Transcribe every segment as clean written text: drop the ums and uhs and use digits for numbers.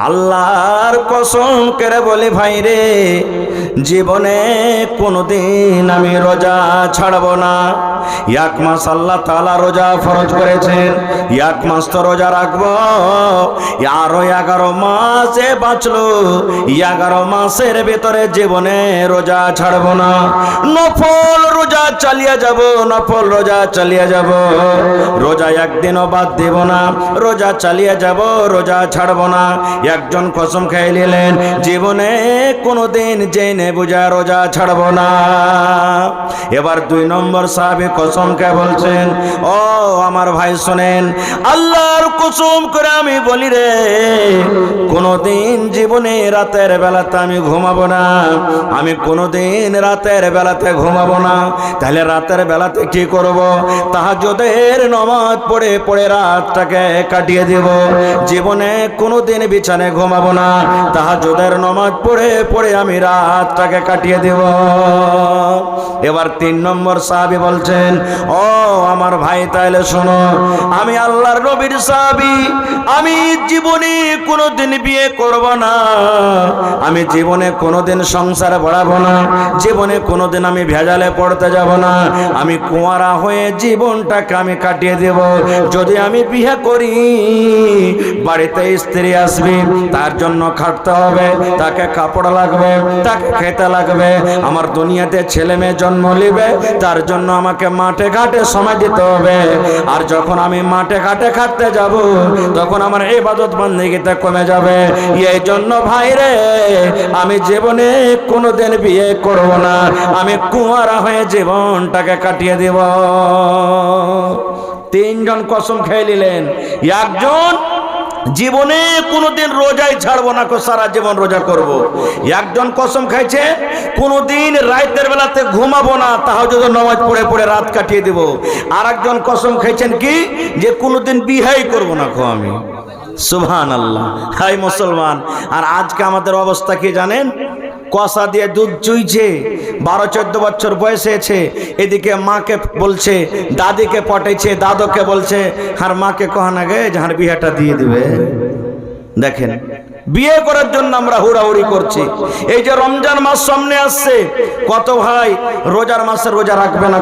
আল্লাহর কসম করে বলি ভাই রে, জীবনে কোনোদিন আমি রোজা ছাড়ব না। এক মাস আল্লাহ তাআলা রোজা ফরজ করেছেন, এক মাস তো রোজা রাখবো। আরো 11 মাসে বাঁচলো, 11 মাসের ভেতরে জীবনে রোজা ছাড়ব না। নফল রোজা চালিয়ে যাব, নফল রোজা চালিয়ে যাব। রোজা একদিনও বাদ দেব না, রোজা চালিয়ে যাব, রোজা ছাড়ব না। একজন কসম খেয়ে নিলেন, জীবনে কোনোদিন জেনে বুঝা রোজা ছাড়ব না। এবার 2 নম্বর সাহাবী কসম খেয়ে বলছেন, ও আমার ভাই শোনেন, আল্লাহর কসম করে আমি বলি রে, কোনোদিন জীবনে রাতের বেলাতে আমি ঘুমাবো না, আমি কোনোদিন রাতের বেলাতে ঘুমাবো না। তাহলে রাতের বেলাতে কি করব? তাহাজ্জুদের নামাজ পড়ে পড়ে রাতটাকে কাটিয়ে দেব। জীবনে কোনোদিন বিছানায় ঘুমাবো না, তাহাজ্জুদের নামাজ পড়ে পড়ে আমি রাতটাকে কাটিয়ে দেব। এবার 3 নম্বর সাহাবী বলছেন, ও আমার ভাই তাইলে শোনো, আমি আল্লাহর নবীর সাহাবী, আমি জীবনে কোনোদিন বিয়ে করব না, আমি জীবনে কোনোদিন সংসার বাড়াবো না, জীবনে কোনোদিন আমি ভেজালে পড়তে যাব না, আমি কুঁয়ারা হয়ে জীবনটাকে আমি কাটিয়ে দেব। যদি আমি বিয়ে করি, বাড়িতে স্ত্রী আসবে, তার জন্য খাটতে হবে, তাকে কাপড় লাগবে, তাকে খেতে লাগবে, আমার দুনিয়াতে ছেলে মেয়ে জন্ম নেবে, তার জন্য আমাকে মাঠে ঘাটে সময় দিতে হবে। আর যখন আমি মাঠে ঘাটে খাটতে যাব, তখন আমার ইবাদত বন্দেগীতে কমে যাবে। এই জন্য ভাই রে, আমি জীবনে কোনোদিন বিয়ে করব না, আমি কুঁয়ারা হয়ে জীবনটাকে কাটিয়ে দেব। 3 জন কসম খেয়ে নিলেন। একজন জীবনে কোনোদিন রোজাই ছাড়বো না, সারা জীবন রোজা করব। একজন কসম খাইছে কোনোদিন রাতের বেলাতে ঘুমাবো না, তাহাজ্জুদ নামাজ পড়ে পড়ে রাত কাটিয়ে দেব। আর একজন কসম খাইছেন কি, যে কোনোদিন বিয়েই করব না আমি। সুবহানাল্লাহ। হাই মুসলমান, আর আজকে আমাদের অবস্থা কি জানেন? কষা দিয়ে দুধ চুইছে, 12-14 বছর বয়স হয়েছে, এদিকে মাকে বলছে, দাদিকে পটাইছে, দাদুকে বলছে, আর মাকে কহানা গে যাহার বিয়েটা দিয়ে দিবে। দেখেন, বিয়ে করার জন্য আমরা হুড়াহুড়ি করছি। এই যে রমজান মাস সামনে আসছে, কত ভাই রোজার মাসে রোজা রাখবে না,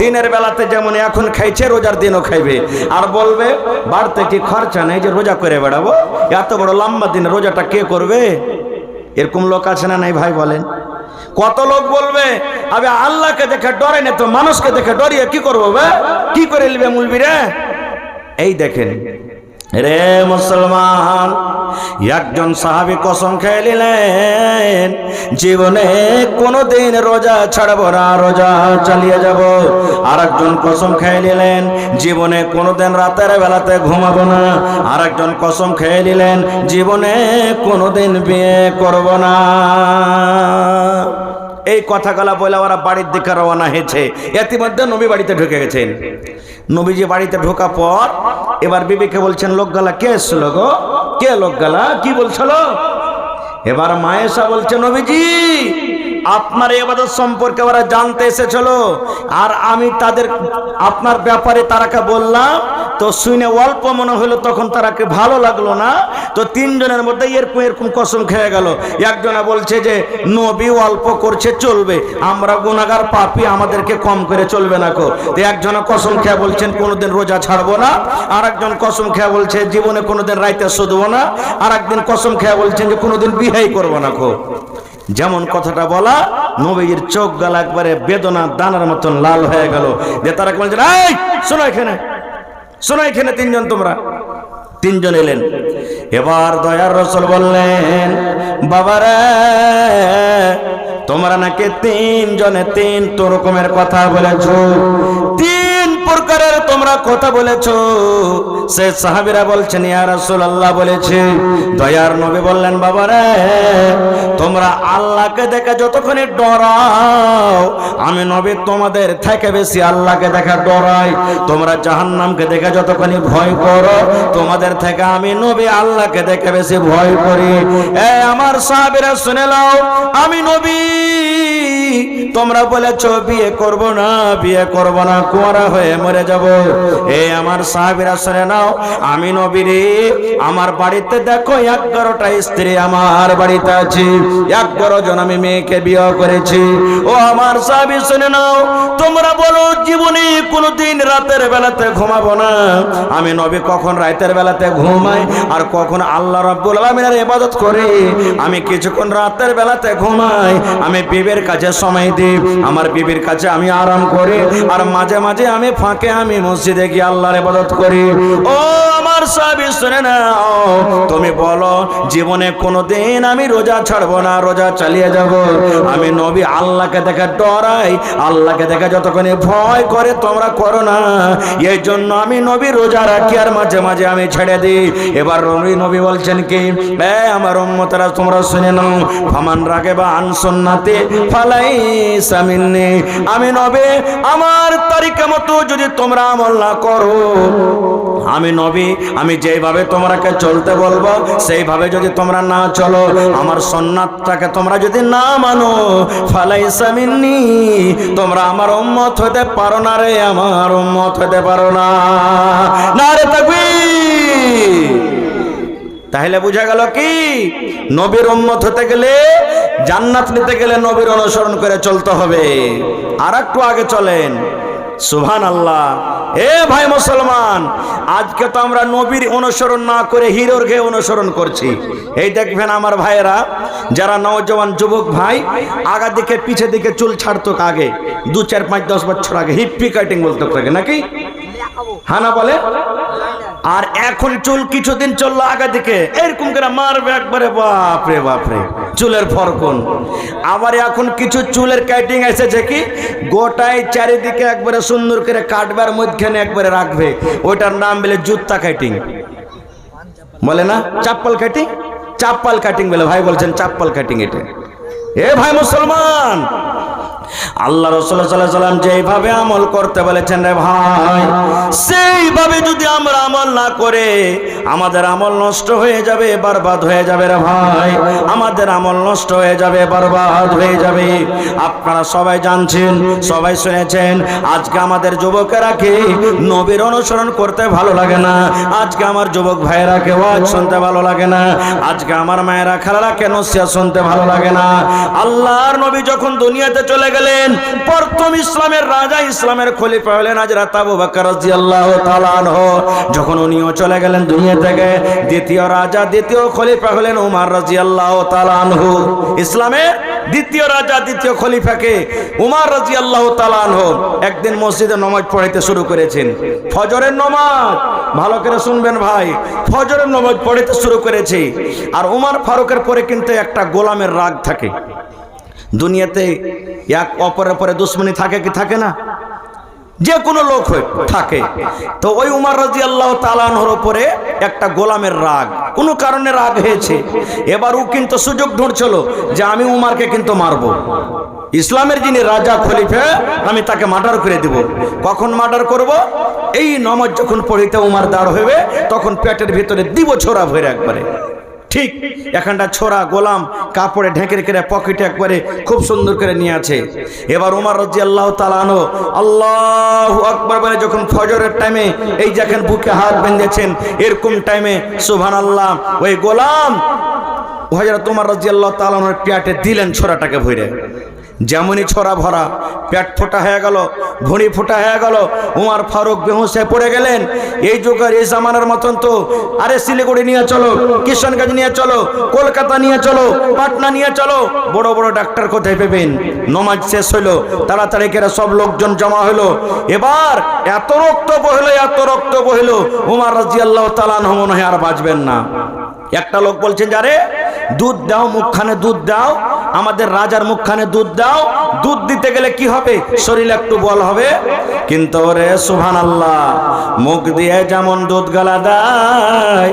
দিনের বেলাতে যেমন এখন খাইছে, রোজার দিনও খাইবে। আর বলবে বাড়তে কি খরচা নেই, যে রোজা করে বেড়াবো, এত বড় লম্বা দিন রোজাটা কে করবে? এরকম লোক আছে না নাই ভাই বলেন? কত লোক বলবে, আবে আল্লাহকে দেখে ডরে না তো মানুষকে দেখে ডরিয়ে কি করবো, কি করে নিবে মুলবি রে? এই দেখেন রে মুসলমান, একজন সাহাবী কসম খেয়ে নিলেন, জীবনে কোনোদিন রোজা ছাড়বো না, রোজা চালিয়ে যাব। আর একজন কসম খেয়ে নিলেন, জীবনে কোনোদিন রাতের বেলাতে ঘুমাবো না। আর একজন কসম খেয়ে নিলেন, জীবনে কোনোদিন বিয়ে করব না। এই কথাগুলা বলে ওরা বাড়ির দিকে রওনা হয়েছে। ইতিমধ্যে নবী বাড়িতে ঢুকে গেছেন। নবীজি বাড়িতে ঢোকা পর এবার বিবিকে বলছেন, লোকগালা কে এসছিল গো, কে লোকগালা, কি বলছিল? এবার মায়েশা বলছে, নবীজি আপনার ইবাদত সম্পর্কে ওরা জানতে এসেছিল, আর আমি তাদের আপনার ব্যাপারে তারাকে বললাম, তো শুনে অল্প মনে হলো, তখন তারাকে ভালো লাগলো না। তো 3 জনের মধ্যে এরকম কসম খেয়ে গেল। একজনে বলছে যে নবী অল্প করছে চলবে, আমরা গুনাহগার পাপী, আমাদেরকে কম করে চলবে না কো। তো একজনে কসম খেয়ে বলছেন কোনোদিন রোজা ছাড়বো না। আর একজন কসম খেয়ে বলছে জীবনে কোনোদিন রাইতে শুধবো না। আর একদিন কসম খেয়ে বলছেন যে কোনোদিন বিয়েই করবো না কো। যেমন কথাটা বলা, নবীর চোখ গালা একবারে বেদনা দানার মতন লাল হয়ে গেল। যে তারা বলছেন, এই শোনো এখানে, শোনো এখানে, 3 জন তোমরা। 3 জন এলেন। এবার দয়ার রাসূল বললেন, বাবারে তোমরা নাকি 3 জনে 3 রকমের কথা বলেছো, 3 প্রকারের তোমরা কথা বলেছো। সে সাহাবীরা বলছেন, ইয়া রাসূলুল্লাহ বলেছে। দয়ার নবী বললেন, বাবারে তোমরা আল্লাহকে দেখে যতক্ষণ ডরাও, আমি নবী তোমাদের থেকে বেশি আল্লাহকে দেখে ডরাই। তোমরা জাহান্নামকে দেখে যতক্ষণ ভয় করো, তোমাদের থেকে আমি নবী আল্লাহকে দেখে বেশি ভয় করি। আমার সাহাবীরা শুনে নাও, আমি নবী, তোমরা বলেছো বিয়ে করব না, বিয়ে করব না, কুঁয়ারা হয়ে মরে যাব। এ আমার সাহাবীরা শুনে নাও, আমি নবী রে, আমার বাড়িতে দেখো 11টা স্ত্রী আমার বাড়িতে আছে, 11 জন আমি মেয়েকে বিয়ে করেছি। ও আমার সাহাবী শুনে নাও, তোমরা বলো জীবনে কোনোদিন রাতের বেলাতে ঘুমাবো না। আমি নবী কখন রাতের বেলাতে ঘুমাই আর কখন আল্লাহ রাব্বুল আলামিনের ইবাদত করি। আমি কিছুক্ষণ রাতের বেলাতে ঘুমাই, আমি বিবির কাছে সময় দিই, আমার বিবির কাছে আমি আরাম করি, আর মাঝে মাঝে আমি ফাঁকে আমি মসজিদে গিয়ে আল্লাহর ইবাদত করি। ও আমার সাহাবী শুনে নাও, তুমি বলো জীবনে কোনোদিন আমি রোজা ছাড়বো না, রোজা চালিয়ে যাব। আমি নবী আল্লাহকে দেখে ডরাই, আল্লাহকে দেখে যতক্ষণে ভয় করে তোমরা করো না, এই জন্য আমি নবী রোজা রাখি আর মাঝে মাঝে আমি ছেড়ে দিই। এবার নবী বলছেন কি, আমার উম্মতেরা তোমরা শুনে নাও, ফামান রাগিবা আন সুন্নতি ফালাইসা মিন্নি। আমি নবী আমার তরিকা মতো যদি তোমরা আমল না করো, আমি নবী আমি যেভাবে তোমরাকে চলতে বলবো সেইভাবে যদি তোমরা না চলো, আমার সুন্নাতটাকে তোমরা যদি না মানো, ফালাইসা মিন্নি, তোমরা আমার উম্মত হতে পারো না রে, আমার উম্মত হতে পারো না। নারে তাকবীর। তাহলে বোঝা গেল কি, নবীর উম্মত হতে গেলে, জান্নাত নিতে গেলে নবীর অনুসরণ করে চলতে হবে। আর একটু আগে চলেন, সুবহানাল্লাহ। এ ভাই মুসলমান, আজকে তো আমরা নবীর অনুসরণ না করে হিরোর ঘে অনুসরণ করছি। এই দেখবেন আমার ভাইয়েরা, যারা নওজওয়ান যুবক ভাই আগা দিকে পিছে দিকে চুল ছাড়তো আগে 2, 4, 5, 10 বছর আগে, হিপ্পি কাটিং বলতো তাকে, নাকি হানা বলে। আর এখন চুল কিছুদিন চললো আগা দিকে এরকম করে মারবে একবারে, বাপরে বাপরে চুলের ফরকন। আবার এখন কিছু চুলের কাটিং এসেছে কি গোটায় চারিদিকে একবারে সুন্দর করে কাটবার মধ্যখানে একবারে রাখবে, ওইটার নাম বলে জুত্তা কাটিং, বলে না চাপ্পল কাটিং, চাপ্পল কাটিং বলে। ভাই বলছেন চাপ্পল কাটিং এটা। এ ভাই মুসলমান, আল্লাহ রাসূল সাল্লাল্লাহু আলাইহি ওয়াসাল্লাম যেভাবে আমল করতে বলেছেন রে ভাই, সেইভাবে যদি আমরা আমল না করে আমাদের আমল নষ্ট হয়ে যাবে, বরবাদ হয়ে যাবে রে ভাই, আমাদের আমল নষ্ট হয়ে যাবে, বরবাদ হয়ে যাবে। আপনারা সবাই জানছেন, সবাই শুনেছেন, আজকে আমাদের যুবকেরা কি নবীর অনুসরণ করতে ভালো লাগে না, আজকে আমার যুবক ভাইয়েরা কে ওয়াজ শুনতে ভালো লাগে না, আজকে আমার মায়েরা খালারা কে নসিহত শুনতে ভালো লাগে না। আল্লাহর নবী যখন দুনিয়াতে চলে গেলেন, প্রথম ইসলামের রাজা, ইসলামের খলিফা হলেন হযরত আবু বকর রাদিয়াল্লাহু তাআলা আনহু। যখন উনিও চলে গেলেন দুনিয়া থেকে, দ্বিতীয় রাজা, দ্বিতীয় খলিফা হলেন উমর রাদিয়াল্লাহু তাআলা আনহু। ইসলামের দ্বিতীয় রাজা, দ্বিতীয় খলিফাকে উমর রাদিয়াল্লাহু তাআলা আনহু একদিন মসজিদে নামাজ পড়াইতে শুরু করেছেন, ফজরের নামাজ। ভালো করে শুনবেন ভাই, ফজরের নামাজ পড়াইতে শুরু করেছে। আর উমর ফারুকের পরে কিন্তু একটা গোলামের রাগ থাকে। দুনিয়াতে এক অপরের পরে দুশ্মনী থাকে কি থাকে না, যে কোনো লোক হয়ে থাকে। তো ওই উমর রাদিয়াল্লাহু তাআলা আনহুর উপরে একটা গোলামের রাগ, কোনো কারণে রাগ হয়েছে। এবার ও কিন্তু সুযোগ ঢুঁড়ছিল যে আমি উমরকে কিন্তু মারবো, ইসলামের যিনি রাজা খলিফা আমি তাকে মার্ডার করে দেব। কখন মার্ডার করব? এই নামাজ যখন পড়িতে উমর দাঁড় হবে তখন পেটের ভিতরে দিব ছোরা ভরে একবারে। ঠিক এখানটা ছোরা গোলাম কাপড়ে ঢেকে রেখে পকেটে একবারে খুব সুন্দর করে নিয়ে আছে। এবার উমর রাদিয়াল্লাহু তাআলা আনহু আল্লাহু আকবার বলে যখন ফজরের টাইমে এই যেখানে বুকে হাত বেঁধেছেন এরকম টাইমে সুবহানাল্লাহ ওই গোলাম হযরত উমর রাদিয়াল্লাহু তাআলা আনহুর পেটে দিলেন ছোরাটাকে ভরে। যেমনই ছোরা ভরা, পেট ফোটা হয়ে গেল, ভুঁড়ি ফোটা হয়ে গেল, উমর ফারুক বেহুশ হয়ে পড়ে গেলেন। এই যুগের এই জামানার মতন তো আরে শিলিগুড়ি নিয়ে চলো, কিশনগঞ্জ নিয়ে চলো, কলকাতা নিয়ে চলো, পাটনা নিয়ে চলো, বড় বড় ডাক্তার কোথায় পেবেন? নমাজ শেষ হইলো, তাড়াতাড়ি করে সব লোকজন জমা হলো। এবার এত রক্ত বহিল, এত রক্ত বহিল, উমর রাদিয়াল্লাহু তাআলা আনহু মনে হয় আর বাঁচবেন না। একটা লোক বলছেন যারে দুধ দাও, মুখখানে দুধ দাও, আমাদের রাজার মুখখানে দুধ দাও, দুধ দিতে গেলে কি হবে? শরীরে একটু বল হবে। কিন্তু রে সুবহানাল্লাহ, মুখ দিয়ে যেমন দুধ গালা দেয়,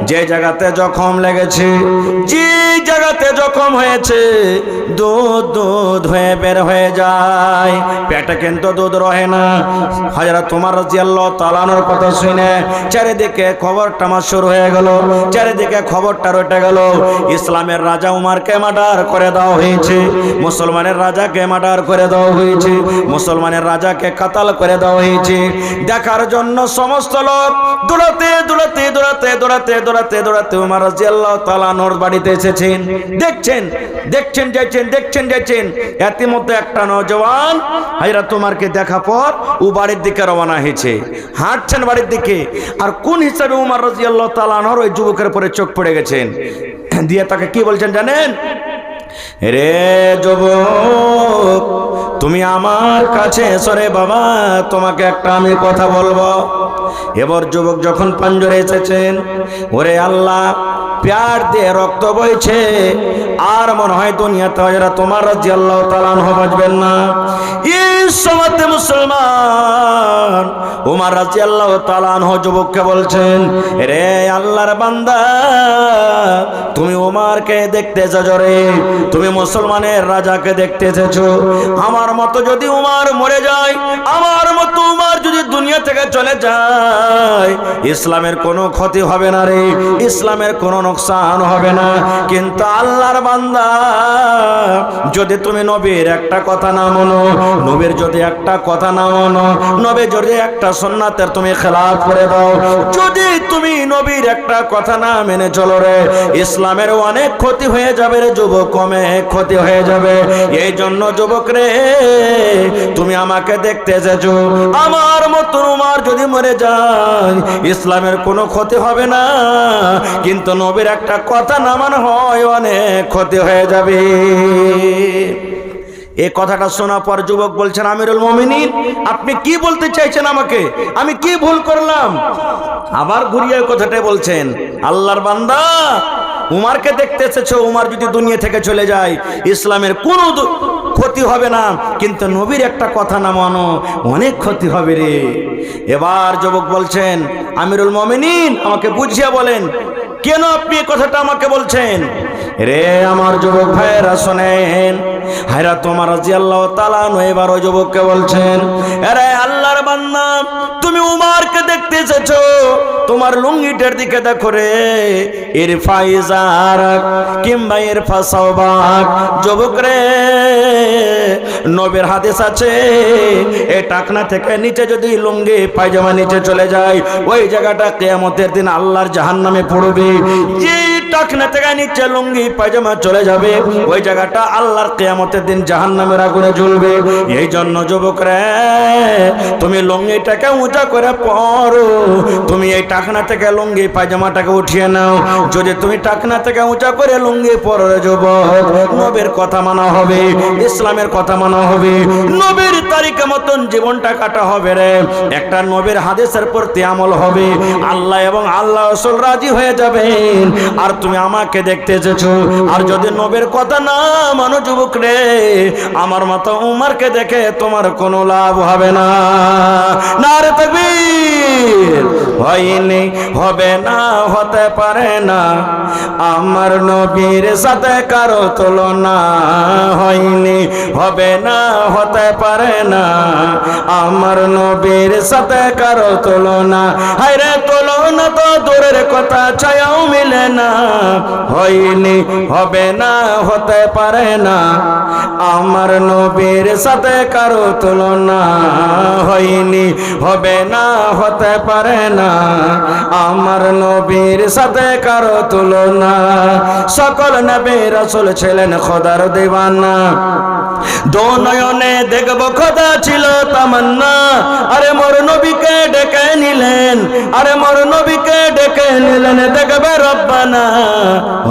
যে জায়গাতে জখম লেগেছে, যে জায়গাতে জখম হয়েছে, দুধ দুধ হয়ে বের হয়ে যায়, পেটে কিন্তু দুধ রহে না। হযরত উমর রাদিয়াল্লাহু তাআলা আনহুর কথা শুনে চারিদিকে খবরটা শুরু হয়ে গেল, চারিদিকে খবরটা রটে গেল, ইসলামের রাজা উমরকে মার্ডার করে দাও দেওয়া হয়েছে, মুসলমানের রাজাকে মার্ডার করে দেওয়া হয়েছে, মুসলমানের রাজাকে কাতাল করে দেওয়া হয়েছে। দেখার জন্য সমস্ত লোক দৌড়াতে দৌড়াতে দৌড়াতে দৌড়াতে দৌড়াতে দৌড়াতে ওমর রাদিয়াল্লাহু তাআলা আনহুর বাড়িতে এসেছেন। দেখছেন দেখছেন যাচ্ছেন, দেখছেন যাচ্ছেন, ইতিমধ্যে একটা নওজওয়ান হযরত ওমরকে দেখা পর ও বাড়ির দিকে রওনা হয়েছে, হাঁটছেন বাড়ির দিকে। আর কোন হিসাবে ওমর রাদিয়াল্লাহু তাআলা আনহুর ওই যুবকের উপরে চোখ পড়ে গেছেন, দিয়ে তাকে কি বলছেন জানেন? রে যুবক, তুমি আমার কাছে এসো রে বাবা, তোমাকে একটা আমি কথা বলবো। এবার যুবক যখন পাঞ্জরে এসেছেন, ওরে আল্লাহ, প্যার দিয়ে রক্ত বইছে, আর মনে হয় দুনিয়াতে হযরত ওমর রাদিয়াল্লাহু তাআলা আনহু বাঁচবেন না। এই সময়তে মুসলমান ওমর রাদিয়াল্লাহু তাআলা আনহু যুবককে বলছেন, রে আল্লাহর বান্দা, তুমি ওমরকে দেখতে এসেছো রে, তুমি মুসলমানের রাজাকে দেখতে এসেছো। আমার মতো যদি ওমর মরে যায়, আমার মতো ওমর যদি দুনিয়া থেকে চলে যায়, ইসলামের কোনো ক্ষতি হবে না রে, ইসলামের কোনো নোকসান হবে না। কিন্তু আল্লাহর বান্দা, যদি তুমি নবীর একটা কথা না মানো, নবীর যদি একটা কথা না মানো, নবী যদি একটা সুন্নাতের তুমি খেলাফ করে দাও, যদি তুমি নবীর একটা কথা না মেনে চলো রে, ইসলামের অনেক ক্ষতি হয়ে যাবে রে যুবক, কমে ক্ষতি হয়ে যাবে। এই জন্য যুবক রে, তুমি আমাকে দেখতে এসেছো, আমার মতো ওমর যদি মরে যায়, ইসলামের কোনো ক্ষতি হবে না, কিন্তু নবীর একটা কথা না মানা হয়, অনেক ক্ষতি হয়ে যাবে। এই কথাটা শোনার পর যুবক বলছেন, আমিরুল মুমিনিন, আপনি কি বলতে চাইছেন আমাকে? আমি কি ভুল করলাম? আবার ঘুরিয়ে কথাটাই বলছেন, আল্লাহর বান্দা, উমারকে দেখতে এসেছো, উমার যদি দুনিয়া থেকে চলে যায়, ইসলামের কোনো ক্ষতি হবে না, কিন্তু নবীর একটা কথা না মানো, অনেক ক্ষতি হবে রে। এবার যুবক বলছেন, আমিরুল মুমিনিন, আমাকে বুঝিয়ে বলেন, কেন আপনি এই কথাটা আমাকে বলছেন? রে আমার যুবক ভাইয়েরা শোনেন, হযরত ওমর রাদিয়াল্লাহু তাআলা আনহু এবার ওই যুবককে বলছেন, আরে আল্লাহর বান্দা, তুমি উমারকে দেখতে এসেছো, তোমার লুঙ্গিটার দিকে দেখো রে, ইরফা ইজারাক কিংবা ইরফা সাওবাক। যুবক রে, নবীর হাদিস আছে, এই টাকনা থেকে নিচে যদি লুঙ্গি পায়জামা নিচে চলে যায়, ওই জায়গাটা কিয়ামতের দিন আল্লাহর জাহান্নামে পড়বে। যে টাকনা থেকে নিচে লুঙ্গি পায়জামা চলে যাবে, ওই জায়গাটা আল্লাহর কিয়ামতের দিন জাহান্নামের আগুনে জ্বলবে। এই জন্য যুবক রে, তুমি লুঙ্গিটাকে উঁচা করে পরো, তুমি এই টাকনা থেকে লুঙ্গি পায়জামাটাকে উঠিয়ে নাও। যদি তুমি টাকনা থেকে উঁচা করে লুঙ্গি পরো রে যুবক, নবীর কথা মানা হবে, ইসলামের কথা মানা হবে, নবীর তারিকা মতন জীবনটা কাটা হবে রে, একটা নবীর হাদিসের প্রতি আমল হবে, আল্লাহ এবং আল্লাহ রাসূল রাজি হয়ে যাবেন। আর তুমি আমাকে দেখতে এসেছো, আর যদি নবীর কথা না মানো যুবক রে, আমার মতো উমরকে দেখে তোমার কোনো লাভ হবে না। নারে তাকবীর! হয়নি, হবে না, হতে পারে না, আমার নবীর সাথে কারো তুলনা। হয়নি, হবে না, হতে পারে না, আমার নবীর সাথে কারো তুলনা। হায়রে তুলনা তো দূরের কথা, ছায়াও মিলে না। হয়নি, হবে না, হতে পারে না, আমার নবীর সাথে কারো তুলনা। হয়নি, হবে না, হতে পারে না, আমার নবীর সাথে কারো তুলনা। সকল নবী রাসূল ছিলেন খোদার দিওয়ানা, দো নয়নে দেখব খোদা ছিল তামান্না। আরে মোর নবীকে ডেকে নিলেন, আরে মোর নবীকে ডেকে নিলেন, দেখবে রব্বানা।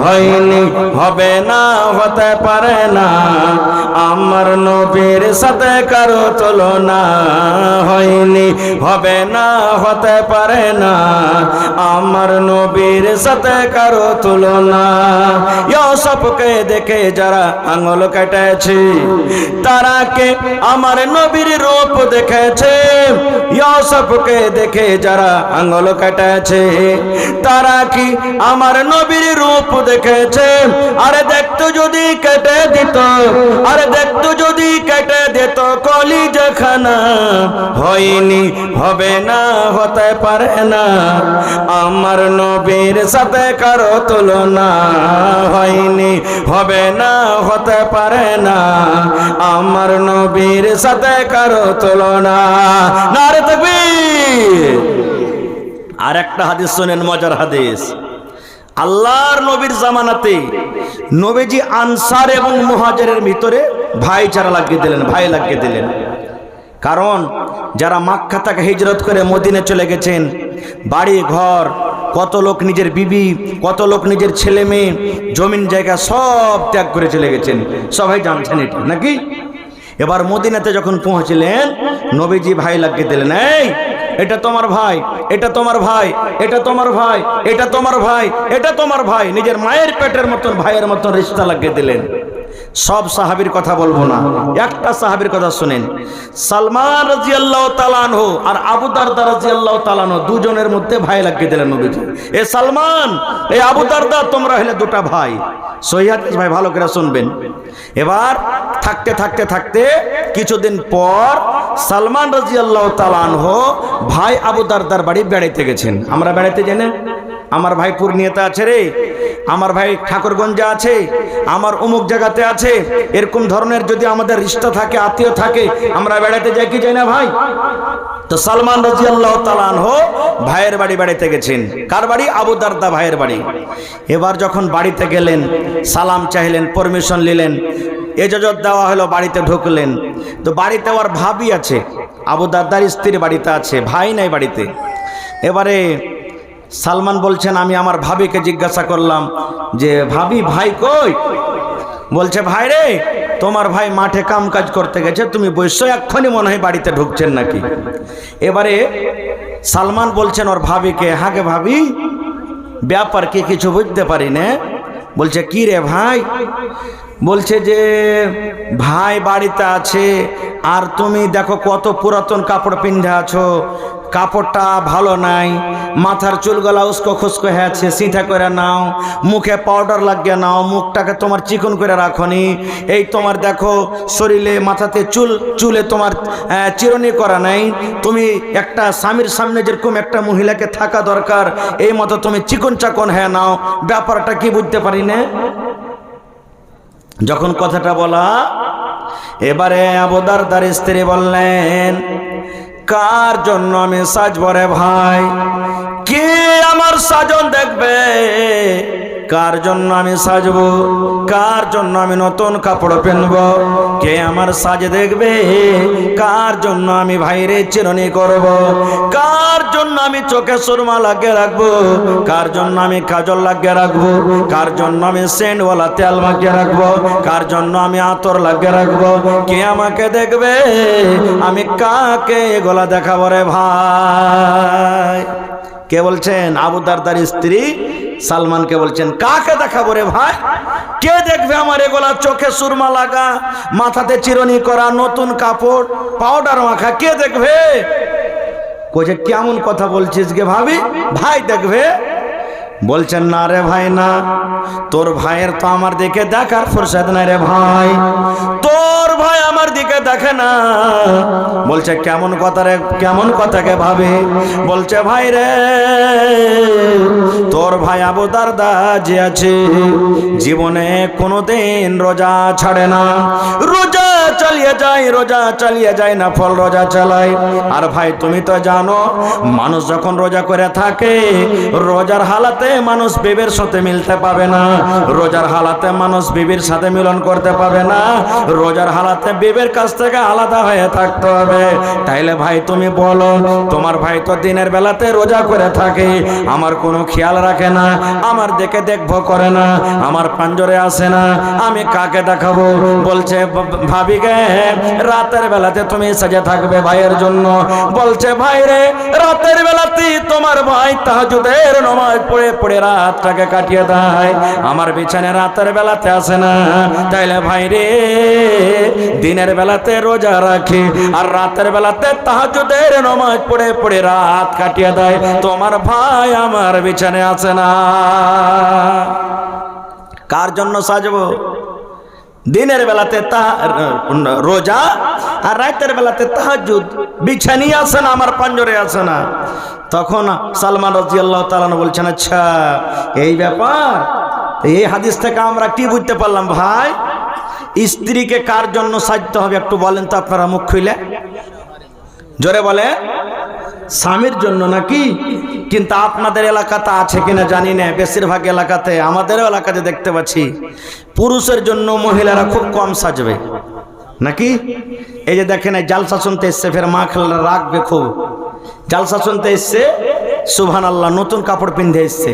হয়নি, হবে না, হতে পারে না, আমার নবীর সাথে কারো তুলনা। হয়নি, হবে না, হতে পারে না, আমার নবীর সাথে কারো তুলনা। ইউসুফকে দেখে যারা আঙুল কেটেছে, তারা কে আমার নবীর রূপ দেখেছে, ইউসুফকে দেখে যারা আঙ্গুল কাটেছে, তারা কি আমার নবীর রূপ দেখেছে? আরে দেখতো যদি কেটে দিত, আরে দেখতো যদি কেটে দিত কলিজাখানা, হয়নি, হবে না, হতে পারে না আমার নবীর সাথে কারো তুলনা, হয়নি, হবে না, হতে পারে না আমার নবীর সাথে কারো তুলনা। নারে তাকবীর। আর একটা হাদিস শুনেন, মজার হাদিস। আল্লাহর নবীর জামানাতে নবীজি আনসার এবং মুহাজিরের ভিতরে ভাইচারা লাগিয়ে দিলেন, ভাই লাগিয়ে দিলেন। কারণ যারা মক্কা থেকে হিজরত করে মদিনে চলে গেছেন, বাড়ি ঘর, কত লোক নিজের বিবি, কত লোক নিজের ছেলে মেয়ে, জমিন জায়গা সব ত্যাগ করে চলে গেছেন, সবাই জানছেন এটা নাকি? এবার মদিনাতে যখন পৌঁছলেন, নবীজি ভাই লাগিয়ে দিলেন, এই এটা তোমার ভাই, এটা তোমার ভাই, এটা তোমার ভাই, এটা তোমার ভাই, এটা তোমার ভাই, নিজের মায়ের পেটের মতন ভাইয়ের মতন রিশতা লাগিয়ে দিলেন। সব সাহাবীর কথা বলবো না, একটা সাহাবীর কথা শুনেন। সালমান রাদিয়াল্লাহু তাআলা আনহু আর আবু দারদা রাদিয়াল্লাহু তাআলা আনহু দুজনের মধ্যে ভাই লাগিয়ে দিলেন নবীজি। এ সালমান, এ আবু দারদা, তোমরা হলে দুটা ভাই। সহিহ হাদিস ভাই, ভালো করে শুনবেন। এবার থাকতে থাকতে থাকতে কিছুদিন পর সালমান রাদিয়াল্লাহু তাআলা আনহু ভাই আবু দারদার বাড়ি বেড়াইতে গেছেন। আমরা বেড়াইতে যাই না? আমার ভাই পূর্ণিয়াতে আছে রে, আমার ভাই ঠাকুরগঞ্জে আছে, আমার অমুক জায়গাতে আছে, এরকম ধরনের যদি আমাদের রিশতা থাকে, আত্মীয় থাকে, আমরা বেড়াতে যাই কি যাই না ভাই? তো সালমান রাদিয়াল্লাহু তাআলা আনহু ভাইয়ের বাড়ি বেড়াইতে গেছেন। কার বাড়ি? আবু দারদা ভাইয়ের বাড়ি। এবার যখন বাড়িতে গেলেন, সালাম চাইলেন, পারমিশন নিলেন, ইজাজত দেওয়া হলো, বাড়িতে ঢুকলেন। তো বাড়িতে ওর ভাবি আছে, আবু দারদার স্ত্রী বাড়িতে আছে, ভাই নাই বাড়িতে। এবারে সালমান বলছেন, আমি আমার ভাবিকে জিজ্ঞাসা করলাম যে ভাবি, ভাই কই? বলছে, ভাই রে, তোমার ভাই মাঠে কাম কাজ করতে গেছে, তুমি বৈশ্য এক্ষুনি মনে হয় বাড়িতে ঢুকছেন নাকি? এবারে সালমান বলছেন ওর ভাবিকে, হ্যাঁ গে ভাবি, ব্যাপার কি কিছু বুঝতে পারি না। বলছে, কি রে ভাই? বলছে যে ভাই বাড়িতে আছে, আর তুমি দেখো কত পুরাতন কাপড় পিন্ধে আছো, কাপড়টা ভালো নাই, মাথার চুলগুলা উস্কো খুস্কো হয়ে আছে, সিধা করে নাও, মুখে পাউডার লাগিয়ে নাও, মুখটাকে তোমার চিকন করে রাখনি, এই তোমার দেখো শরীরে মাথাতে চুলে তোমার চিরুনি করা নাই, তুমি একটা স্বামীর সামনে যেরকম একটা মহিলাকে থাকা দরকার, এই মতো তুমি চিকন চাকন হয়ে নাও, ব্যাপারটা কি বুঝতে পারি না? যখন কথাটা বলা, এবারে আবু দারদার স্ত্রী বললেন, কার জন্য আমি সাজবো রে ভাই? কে আমার সাজন দেখবে? কার জন্য আমি সাজবো? কার জন্য আমি নতুন কাপড় পেনবো? কে আমার সাজ দেখবে? কার জন্য আমি ভাইরে চিরুনি করব? কার জন্য আমি চোখে সুরমা লাগিয়ে রাখবো? কার জন্য আমি কাজল লাগিয়ে রাখবো? কার জন্য আমি সেন্টওয়ালা তেল মাখিয়ে রাখবো? কার জন্য আমি আতর লাগিয়ে রাখবো? কে আমাকে দেখবে? আমি কাকে গলা দেখাবো রে ভাই? কে বলছেন? আবু দারদার স্ত্রী সালমানকে বলছেন, কাকে দেখাবো রে ভাই? কে দেখবে আমার এগুলা? চোখে সুরমা লাগা, মাথাতে চিরুনি করা, নতুন কাপড়, পাউডার মাখা, কে দেখবে? কইছে, কেমন কথা বলছিস গে ভাবি? ভাই দেখবে? বলছেন, না রে ভাই না, তোর ভাইয়ের তো আমার দিকে দেখার ফুরসত নাই রে ভাই, তোর ভাই আমার দিকে দেখে না। বলছে, কেমন কথা রে, কেমন কথাকে ভাবে? বলছে, ভাই রে, তোর ভাই আবু দারদা যে আছে, জীবনে কোনোদিন রোজা ছাড়ে না, রোজা চালিয়ে যায়, রোজা চালিয়ে যায়, না ফল রোজা চালায়। আর ভাই তুমি তো জানো, মানুষ যখন রোজা করে থাকে, রোজার হালাতে মানুষ বিবির সাথে মিলতে পাবে না, রোজার হালাতে মানুষ বিবির সাথে মিলন করতে পাবে না, রোজার হালাতে বিবির কাছ থেকে আলাদা হয়ে থাকতে হবে। তাইলে ভাই তুমি বলো, তোমার ভাই তো দিনের বেলাতে রোজা করে থাকে, আমার কোনো খেয়াল রাখে না, আমার দিকে দেখবো করে না, আমার পাঞ্জরে আসে না, আমি কাকে দেখাবো? বলছে, ভাবি গে, রাতের বেলাতে তুমি সাজে থাকবে ভাইয়ের জন্য। বলছে ভাই রে, রাতের বেলাতে তোমার ভাই তাহাজ্জুদের নামাজ পড়ে পড়ে রাতটাকে কাটিয়ে দেয়, আমার বিছানায় রাতের বেলাতে আসে না। তাইলে ভাই রে, দিনের বেলাতে রোজা রাখি আর রাতের বেলাতে তাহাজ্জুদের নামাজ পড়ে পড়ে রাত কাটিয়ে দেয়, তোমার ভাই আমার বিছানায় আসে না। কার জন্য সাজবো? দিনের বেলাতে রোজা আর রাতের বেলাতে তাহাজ্জুদ। বিছানি আসে না, আমার পাঞ্জরে আসে না। তখন সালমান রাদিয়াল্লাহু তাআলা বলছেন, আচ্ছা এই ব্যাপার। এই হাদিস থেকে আমরা কি বুঝতে পারলাম ভাই? স্ত্রীকে কার জন্য সাজতে হবে একটু বলেন তো আপনারা, মুখ খুলে জোরে বলে। স্বামীর জন্য নাকি? কিন্তু আপনাদের এলাকাতে আছে কিনা জানি না, বেশিরভাগ এলাকাতে, আমাদেরও এলাকাতে দেখতে পাচ্ছি পুরুষের জন্য মহিলারা খুব কম সাজবে নাকি। এই যে দেখেন, এই জালসা শুনতে এসছে, ফের মা খেলা রাখবে খুব। জালসা শুনতে এসছে, সুবহানাল্লাহ, নতুন কাপড় পিন্ধে এসছে।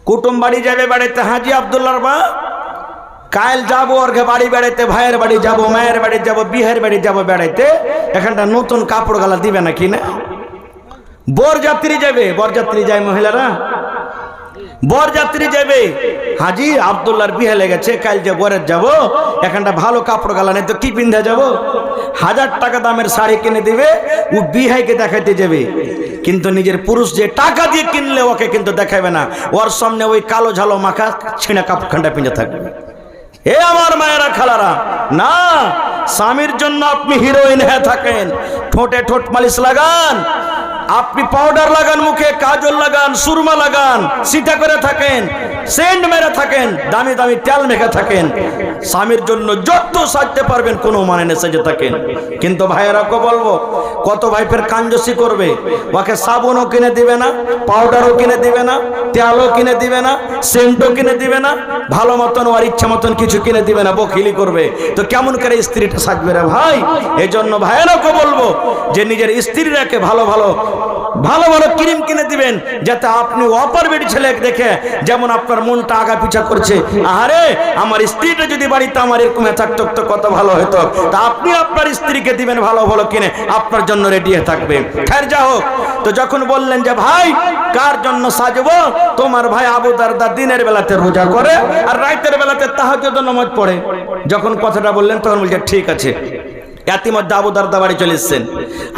কুটুম বাড়ি যাবে, বাড়িতে হাজি আব্দুল্লাহর মা, কাল যাবো ওর বাড়ি বেড়াইতে, ভাইয়ের বাড়ি যাবো, মায়ের বাড়ি যাবো, বিহের বাড়ি যাবো বেড়াইতে, এখানটা নতুন কাপড় গালা দিবে নাকি না? বরযাত্রী যাবে, বরযাত্রী যায় মহিলারা, বরযাত্রী যাবে, হাজি আব্দুল্লাহর বিয়ে লেগেছে, কাল যে বরের যাবো, এখানটা ভালো কাপড় গালা নেই তো কি পিন্ধে যাবো? 1000 টাকা দামের শাড়ি কিনে দিবে, ও বিহাইকে দেখাইতে যাবে, কিন্তু নিজের পুরুষ যে টাকা দিয়ে কিনলে ওকে কিন্তু দেখাবে না, ওর সামনে ওই কালো ঝালো মাখা ছিঁড়া কাপড়খানটা পিঁধে থাকবে। এ আমার মায়েরা খালারা, না, স্বামীর জন্য আপনি হিরোইন হয়ে থাকেন, ঠোঁটে ঠোঁট মালিশ লাগান, আপনি পাউডার লাগান, মুখে কাজল লাগান, সুরমা লাগান, সিটা করে থাকেন, সেন্ট মেরে থাকেন, দামি দামি তেল মেখে থাকেন, স্বামীর জন্য যত সাজতে পারবেন কোনো মানে নেই সেজে থাকেন। কিন্তু ভাইয়েরাকে বলবো, কত ভাই ফের কাঞ্জসি করবে, ওকে সাবুনও কিনে দিবে না, পাউডারও কিনে দিবে না, তেলও কিনে দিবে না, সেন্টও কিনে দিবে না, ভালো মতন ওর ইচ্ছা মতন কিছু কিনে দিবে না, বকিলি করবে। তো কেমন করে স্ত্রীটা সাজবে রে ভাই? এই জন্য ভাইয়েরাকে বলবো যে নিজের স্ত্রীরাকে ভালো ভালো ভালো ভালো ক্রিম কিনে দিবেন, যাতে আপনি অপর বেটি ছেলে দেখে যেমন আপনার মনটা আগা পিছা করছে, আরে আমার স্ত্রীটা যদি বাড়িতে আমার এরকম থাকতো তো কত ভালো হতো। তা আপনি আপনার স্ত্রীকে দিবেন ভালো ভালো কিনে, আপনার জন্য রেডি হয়ে থাকবে। খের যা হোক, তো যখন বললেন যে ভাই কার জন্য সাজবো, তোমার ভাই আবু দারদা দিনের বেলাতে রোজা করে আর রাতের বেলাতে তাহাজ্জুদ নামাজ পড়ে, যখন কথাটা বললেন তখন বলছে ঠিক আছে। ইতিমধ্যে আবু দারদা বাড়ি চলে এসেছেন,